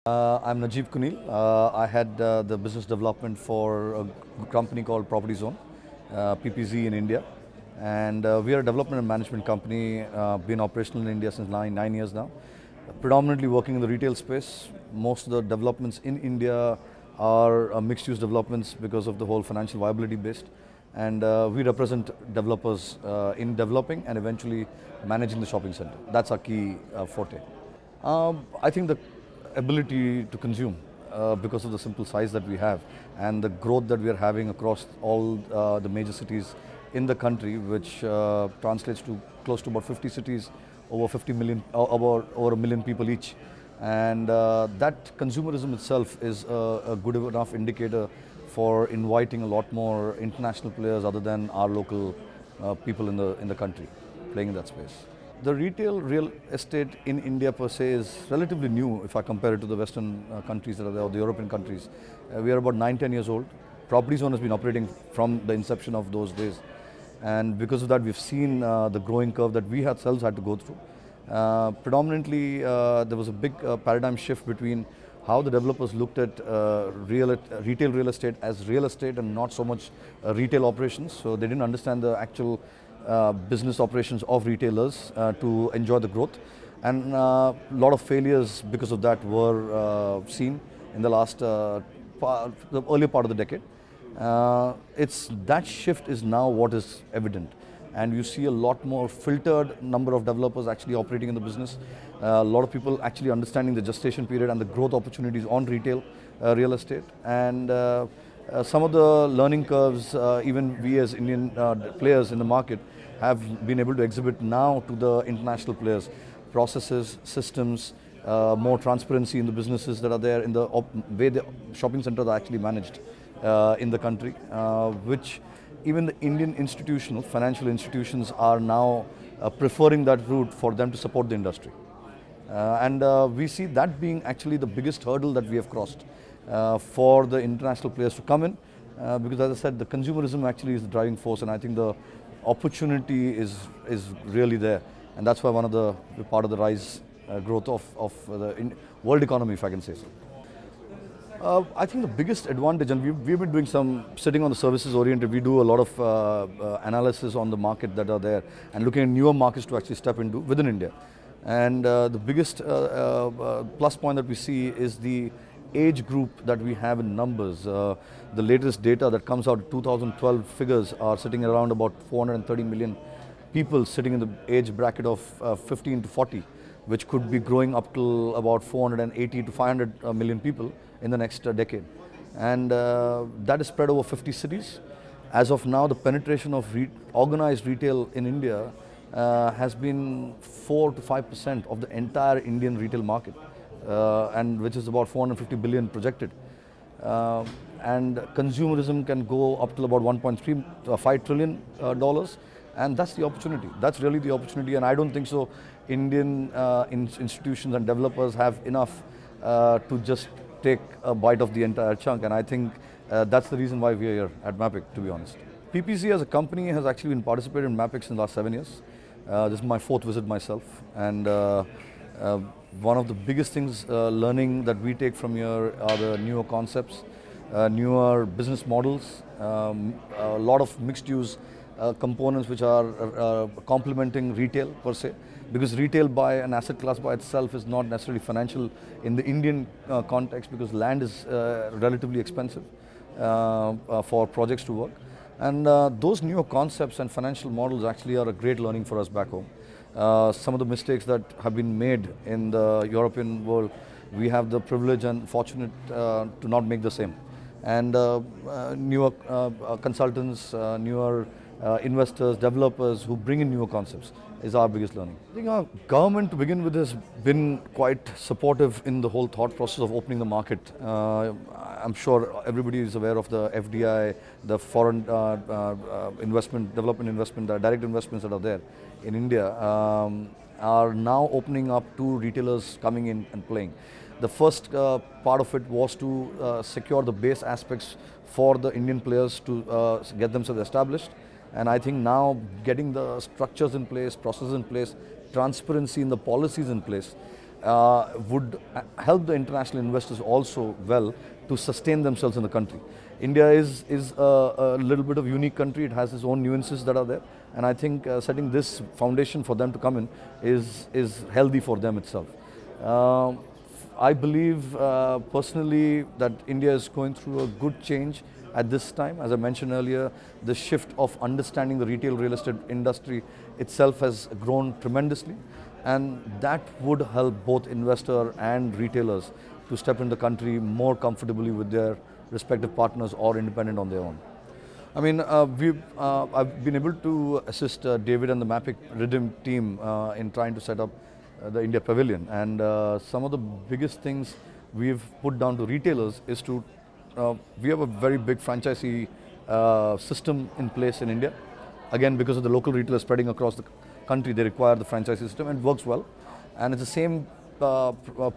I'm Najeeb Kunil. I had the business development for a company called Property Zone, PPZ in India. And we are a development and management company, been operational in India since nine years now. Predominantly working in the retail space. Most of the developments in India are mixed-use developments because of the whole financial viability based. And we represent developers in developing and eventually managing the shopping center. That's our key forte. I think the ability to consume because of the simple size that we have and the growth that we are having across all the major cities in the country, which translates to close to about 50 cities, over 50 million, over a million people each. And that consumerism itself is a good enough indicator for inviting a lot more international players other than our local people in the country playing in that space. The retail real estate in India per se is relatively new if I compare it to the Western countries that are there, or the European countries. We are about 9-10 years old. Property Zone has been operating from the inception of those days. And because of that, we've seen the growing curve that we ourselves had to go through. Predominantly, there was a big paradigm shift between how the developers looked at retail real estate as real estate and not so much retail operations. So they didn't understand the actual business operations of retailers to enjoy the growth. And a lot of failures because of that were seen in the last, the earlier part of the decade. That shift is now what is evident. And you see a lot more filtered number of developers actually operating in the business. A lot of people actually understanding the gestation period and the growth opportunities on retail real estate. And some of the learning curves, even we as Indian players in the market have been able to exhibit now to the international players. Processes, systems, more transparency in the businesses that are there, in the way the shopping centers are actually managed in the country, which even the Indian financial institutions are now preferring that route for them to support the industry. And we see that being actually the biggest hurdle that we have crossed for the international players to come in, because as I said, the consumerism actually is the driving force, and I think the opportunity is really there, and that's why one of the part of the rise growth of the world economy, if I can say so. I think the biggest advantage, and we've been doing some, sitting on the services oriented, we do a lot of analysis on the market that are there and looking at newer markets to actually step into within India. And the biggest plus point that we see is the age group that we have in numbers. The latest data that comes out, 2012 figures are sitting around about 430 million people sitting in the age bracket of 15 to 40, which could be growing up to about 480 to 500 million people in the next decade. And that is spread over 50 cities. As of now, the penetration of organized retail in India has been 4 to 5% of the entire Indian retail market, and which is about 450 billion projected. And consumerism can go up to about $1.5 trillion. And that's the opportunity. That's really the opportunity. And I don't think so Indian institutions and developers have enough to just take a bite of the entire chunk. And I think that's the reason why we are here at MAPIC, to be honest. PPZ as a company has actually been participating in MAPIC in the last 7 years. This is my 4th visit myself. And one of the biggest things, learning that we take from here are the newer concepts, newer business models, a lot of mixed use components which are complementing retail per se, because retail by an asset class by itself is not necessarily financial in the Indian context, because land is relatively expensive for projects to work. And those newer concepts and financial models actually are a great learning for us back home. Some of the mistakes that have been made in the European world, we have the privilege and fortunate to not make the same. And newer consultants, newer investors, developers who bring in newer concepps is our biggest learning. I think our government to begin with has been quite supportive in the whole thought process of opening the market. I'm sure everybody is aware of the FDI, the foreign development investment, the direct investments that are there in India are now opening up to retailers coming in and playing. The first part of it was to secure the base aspects for the Indian players to get themselves established. And I think now getting the structures in place, processes in place, transparency in the policies in place, would help the international investors also well to sustain themselves in the country. India is a little bit of unique country. It has its own nuances that are there, and I think setting this foundation for them to come in is healthy for them itself. I believe personally that India is going through a good change at this time. As I mentioned earlier, the shift of understanding the retail real estate industry itself has grown tremendously, and that would help both investor and retailers to step in the country more comfortably with their respective partners or independent on their own. I mean, I've been able to assist David and the MAPIC Rhythm team in trying to set up the India Pavilion, and some of the biggest things we've put down to retailers is to, we have a very big franchisee system in place in India. Again, because of the local retailers spreading across the country, they require the franchisee system, and it works well. And it's the same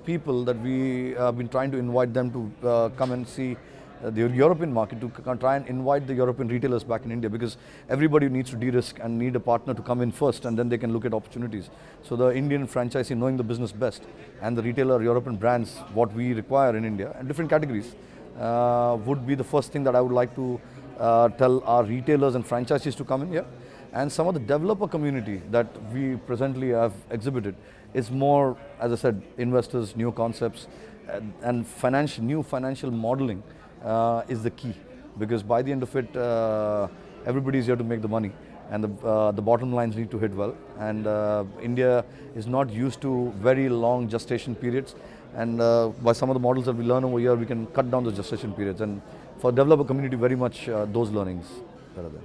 people that we have been trying to invite them to come and see the European market, to try and invite the European retailers back in India, because everybody needs to de-risk and need a partner to come in first, and then they can look at opportunities. So the Indian franchisee, knowing the business best, and the retailer European brands, what we require in India, and different categories, would be the first thing that I would like to tell our retailers and franchisees to come in here. And some of the developer community that we presently have exhibited is more, as I said, investors, new concepts, and new financial modeling is the key, because by the end of it, everybody is here to make the money, and the bottom lines need to hit well. And India is not used to very long gestation periods, and by some of the models that we learn over here, we can cut down those gestation periods. And for developer community, very much those learnings that are there.